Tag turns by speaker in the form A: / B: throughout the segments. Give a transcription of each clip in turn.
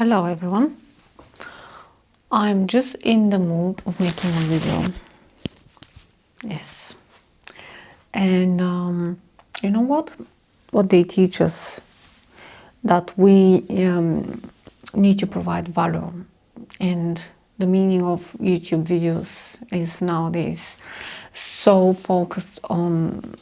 A: Hello everyone. I'm just in the mood of making a video. Yes. And you know what? What they teach us that we need to provide value, and the meaning of YouTube videos is nowadays so focused on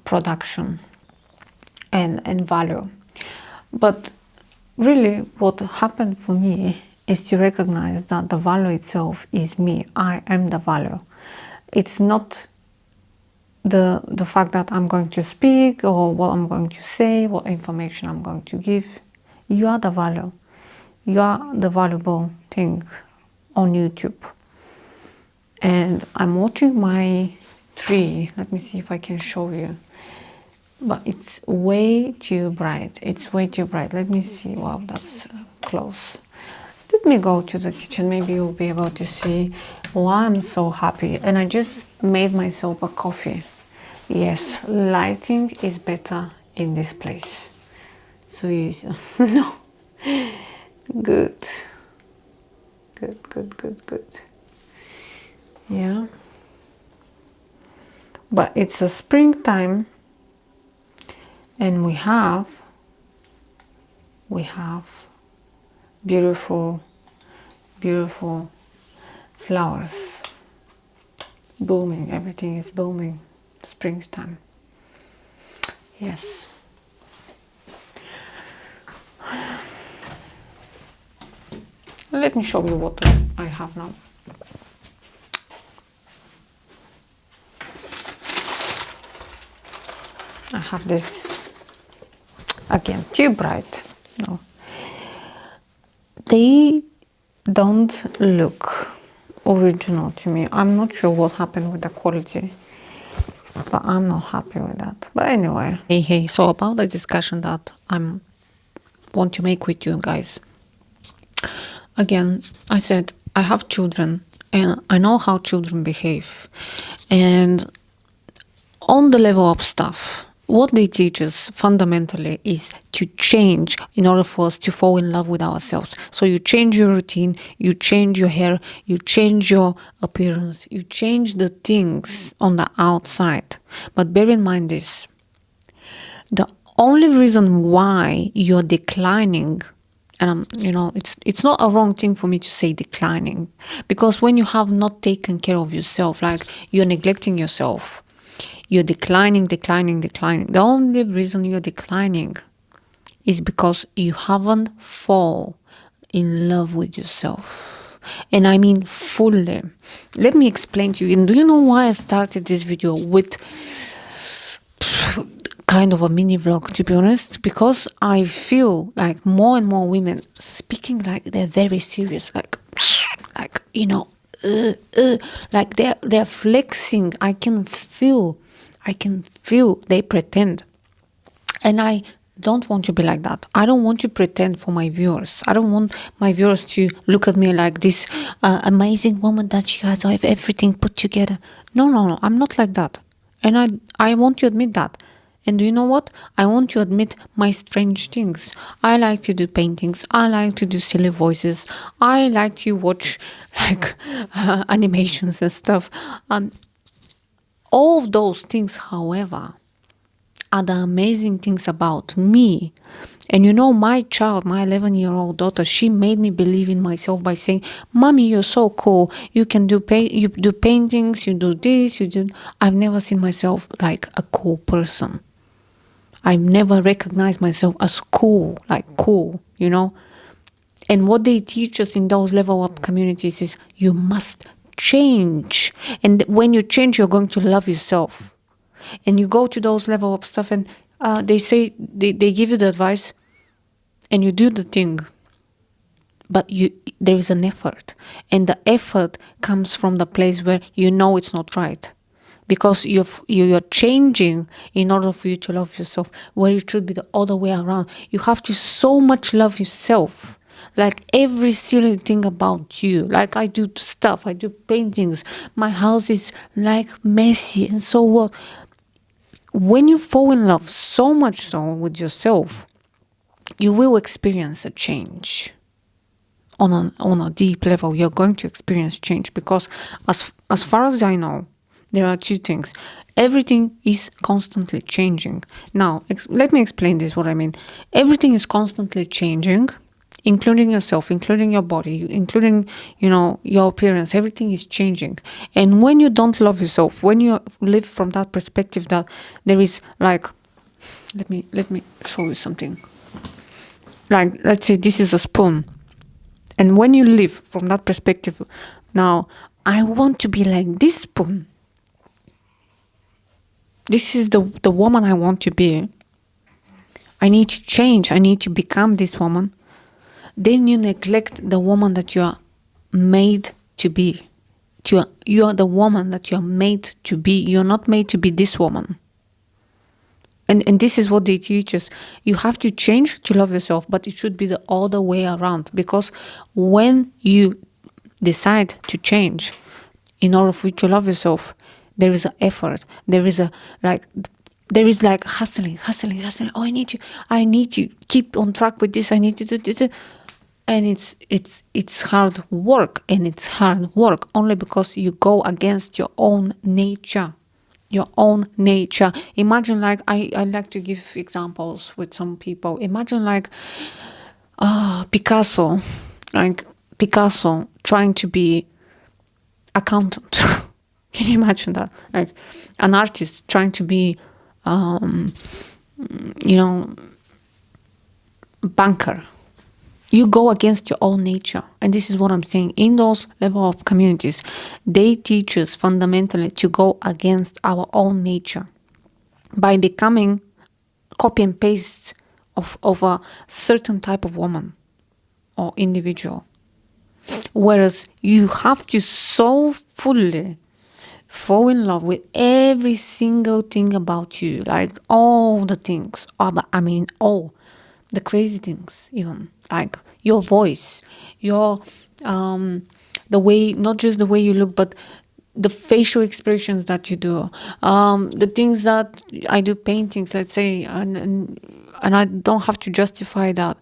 A: production and value. But really, what happened for me is to recognize that the value itself is me. I am the value. It's not the fact that I'm going to speak or what I'm going to say, what information I'm going to give. You are the value. You are the valuable thing on YouTube. And I'm watching my tree. Let me see if I can show you. But it's way too bright. It's way too bright. Let me see. Wow, that's close. Let me go to the kitchen. Maybe you'll be able to see why I'm so happy. And I just made myself a coffee. Yes, lighting is better in this place. So you no. Good. Good. Yeah. But it's a springtime, and we have beautiful flowers booming. Everything is booming. Springtime. Yes. Let me show you what I have now. I have this, again, too bright. No, they don't look original to me. I'm not sure what happened with the quality, but I'm not happy with that. But anyway, hey, so about the discussion that I want to make with you guys. Again, I said I have children and I know how children behave, and on the level of stuff, what they teach us fundamentally is to change in order for us to fall in love with ourselves. So you change your routine, you change your hair, you change your appearance, you change the things on the outside. But bear in mind this, the only reason why you're declining, and it's not a wrong thing for me to say declining, because when you have not taken care of yourself, like you're neglecting yourself, you're declining. The only reason you're declining is because you haven't fall in love with yourself. And I mean fully. Let me explain to you. And do you know why I started this video with kind of a mini vlog, to be honest? Because I feel like more and more women speaking like they're very serious, like like they're flexing. I can feel they pretend. And I don't want to be like that. I don't want to pretend for my viewers. I don't want my viewers to look at me like this amazing woman that she has everything put together. No, I'm not like that. And I want to admit that. And do you know what? I want to admit my strange things. I like to do paintings. I like to do silly voices. I like to watch like animations and stuff. All of those things, however, are the amazing things about me. And my child, my 11-year-old daughter, she made me believe in myself by saying, "Mommy, you're so cool. You can you do paintings, you do this, you do." I've never seen myself like a cool person. I've never recognized myself as cool, like cool. And what they teach us in those level up communities is you must change. And when you change, you're going to love yourself. And you go to those level up stuff, and they say they give you the advice, and you do the thing. But there is an effort, and the effort comes from the place where it's not right, because you're changing in order for you to love yourself, where it should be the other way around. You have to so much love yourself, like every silly thing about you. Like I do stuff, I do paintings, my house is like messy, and so what? When you fall in love so much so with yourself, you will experience a change. On a deep level, you're going to experience change, because as far as I know, there are two things. Everything is constantly changing. Now, let me explain this, what I mean. Everything is constantly changing, including yourself, including your body, including, your appearance. Everything is changing. And when you don't love yourself, when you live from that perspective that there is like, let me show you something. Like, let's say this is a spoon. And when you live from that perspective, now, I want to be like this spoon. This is the woman I want to be. I need to change. I need to become this woman. Then you neglect the woman that you are made to be. You are the woman that you are made to be. You're not made to be this woman. And this is what they teach us. You have to change to love yourself, but it should be the other way around. Because when you decide to change in order for you to love yourself, there is an effort. There is like hustling. Oh, I need to keep on track with this. I need to do this. And it's hard work. And it's hard work only because you go against your own nature. Your own nature. Imagine, like, I like to give examples with some people. Imagine like Picasso trying to be accountant. Can you imagine that? Like an artist trying to be banker. You go against your own nature. And this is what I'm saying. In those level of communities, they teach us fundamentally to go against our own nature by becoming copy and paste of a certain type of woman or individual. Whereas you have to so fully fall in love with every single thing about you, like all the things. All the crazy things, even like your voice, your the way, not just the way you look, but the facial expressions that you do, the things that I do, paintings, let's say, and I don't have to justify that.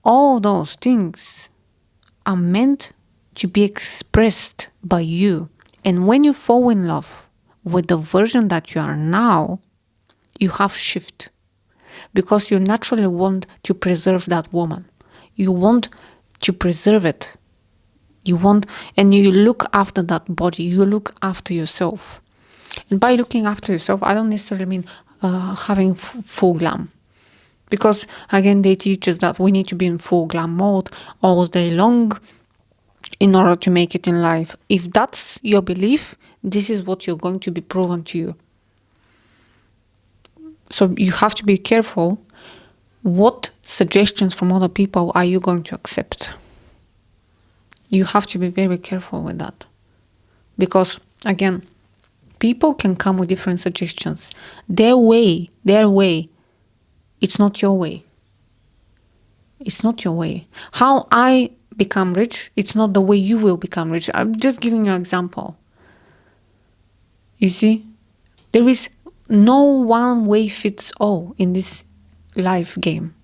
A: All those things are meant to be expressed by you. And when you fall in love with the version that you are now, you have shift. Because you naturally want to preserve that woman. You want to preserve it. And you look after that body. You look after yourself. And by looking after yourself, I don't necessarily mean having full glam. Because again, they teach us that we need to be in full glam mode all day long in order to make it in life. If that's your belief, this is what you're going to be proven to you. So you have to be careful. What suggestions from other people are you going to accept? You have to be very careful with that. Because, again, people can come with different suggestions. Their way, it's not your way. It's not your way. How I become rich, it's not the way you will become rich. I'm just giving you an example. You see? There is no one way fits all in this life game.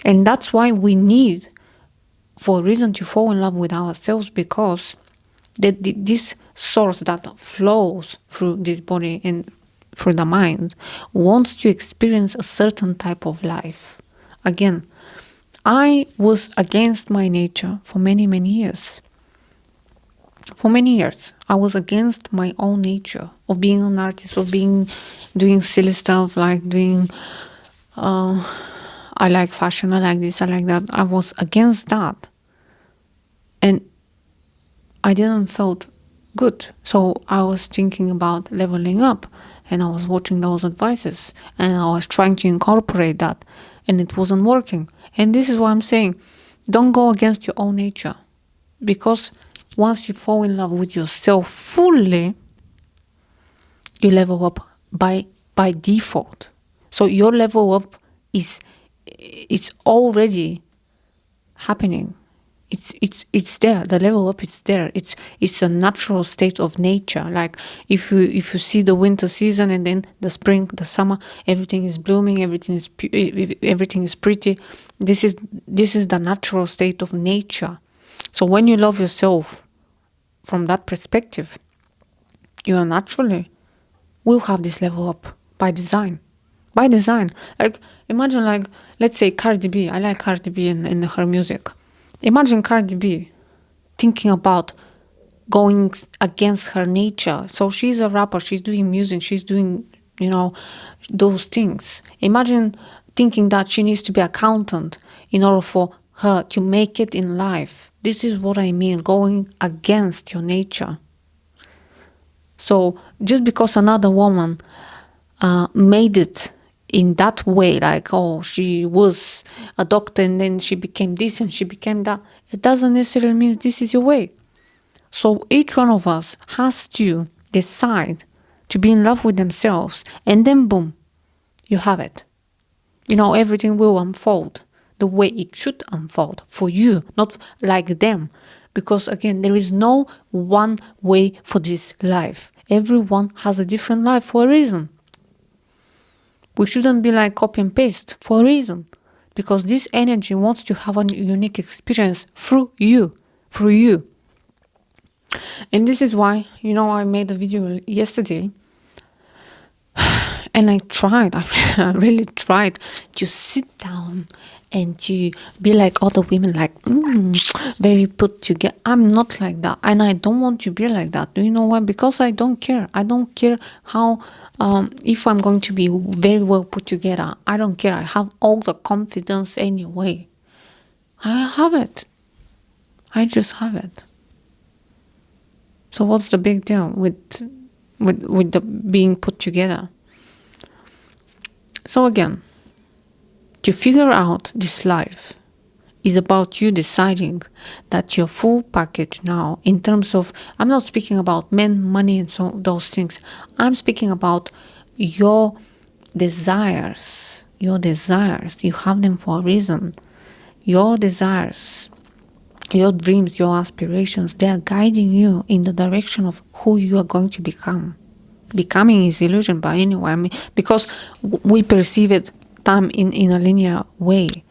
A: And that's why we need, for a reason, to fall in love with ourselves, because this source that flows through this body and through the mind wants to experience a certain type of life. Again, I was against my nature for many, many years. For many years, I was against my own nature of being an artist, of doing silly stuff, like doing, I like fashion, I like this, I like that. I was against that. And I didn't felt good. So I was thinking about leveling up, and I was watching those advices, and I was trying to incorporate that, and it wasn't working. And this is what I'm saying. Don't go against your own nature, because once you fall in love with yourself fully, you level up by default. So your level up it's already happening. It's there. The level up, it's there. It's a natural state of nature. Like if you see the winter season and then the spring, the summer, everything is blooming, everything is pretty. This is the natural state of nature. So when you love yourself from that perspective, you are naturally will have this level up by design. By design. Like imagine, like, let's say Cardi B. I like Cardi B in her music. Imagine Cardi B thinking about going against her nature. So she's a rapper, she's doing music, she's doing, those things. Imagine thinking that she needs to be accountant in order for her to make it in life. This is what I mean, going against your nature. So just because another woman made it in that way, like, oh, she was a doctor and then she became this and she became that, it doesn't necessarily mean this is your way. So each one of us has to decide to be in love with themselves, and then boom, you have it. Everything will unfold the way it should unfold for you, not like them. Because again, there is no one way for this life. Everyone has a different life for a reason. We shouldn't be like copy and paste for a reason. Because this energy wants to have a unique experience through you. And this is why, I made a video yesterday and I really tried to sit down and to be like other women, like very put together. I'm not like that, and I don't want to be like that. Do you know why? Because I don't care. I don't care how if I'm going to be very well put together. I don't care. I have all the confidence anyway. I have it. I just have it. So what's the big deal with the being put together? So again, to figure out this life is about you deciding that your full package now, in terms of, I'm not speaking about men, money, and so those things. I'm speaking about your desires. Your desires, you have them for a reason. Your desires, your dreams, your aspirations, they are guiding you in the direction of who you are going to become. Becoming is illusion, but anyway, because we perceive it time in a linear way.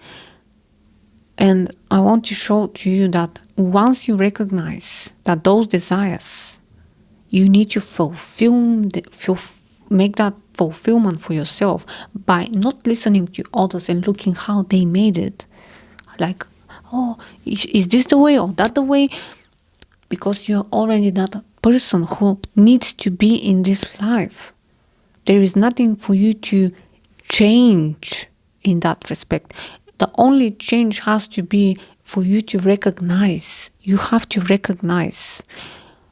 A: And I want to show to you that once you recognize that those desires, you need to make that fulfillment for yourself by not listening to others and looking how they made it. Like, oh, is this the way or that the way? Because you're already that person who needs to be in this life. There is nothing for you to change in that respect. The only change has to be for you to recognize. You have to recognize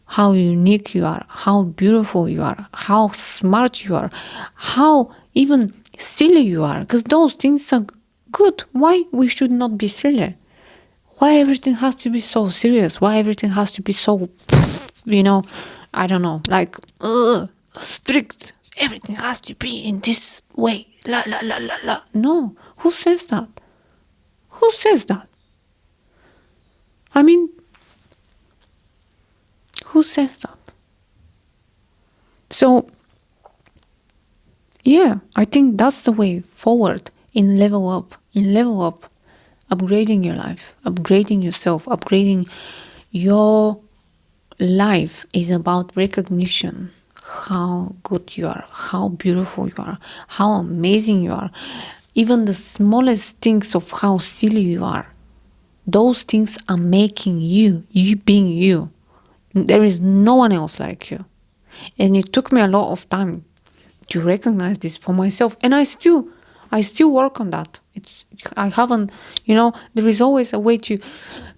A: how unique you are, how beautiful you are, how smart you are, how even silly you are. Because those things are good. Why we should not be silly? Why everything has to be so serious? Why everything has to be so, I don't know, like strict? Everything has to be in this way. La la la la la. No, who says that? Who says that? I mean, who says that? So, yeah, I think that's the way forward in level up. Upgrading your life, upgrading yourself, upgrading your life is about recognition. How good you are, how beautiful you are, how amazing you are. Even the smallest things of how silly you are, those things are making you being you. There is no one else like you. And it took me a lot of time to recognize this for myself. And I still work on that. I haven't, there is always a way to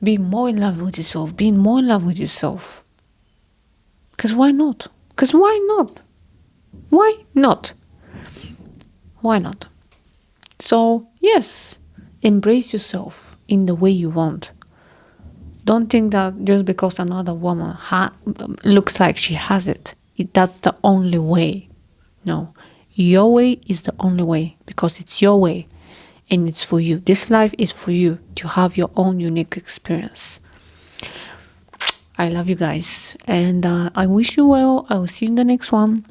A: be more in love with yourself, being more in love with yourself. Because why not? Why not? So, yes, embrace yourself in the way you want. Don't think that just because another woman looks like she has it, that's the only way. No, your way is the only way because it's your way. and it's for you. This life is for you to have your own unique experience. I love you guys, and I wish you well. I will see you in the next one.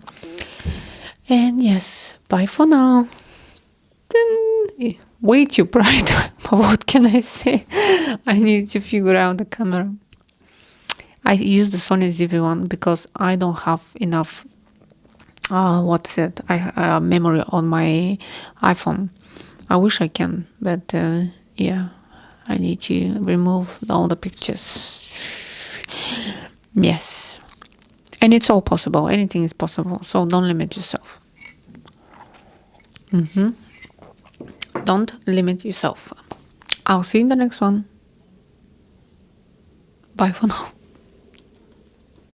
A: And yes, bye for now. Way too bright. But what can I say? I need to figure out the camera. I use the Sony ZV-1 because I don't have enough memory on my iPhone. I wish I can, but yeah, I need to remove all the pictures. Yes, and it's all possible. Anything is possible, so don't limit yourself. Don't limit yourself. I'll see you in the next one. Bye for now.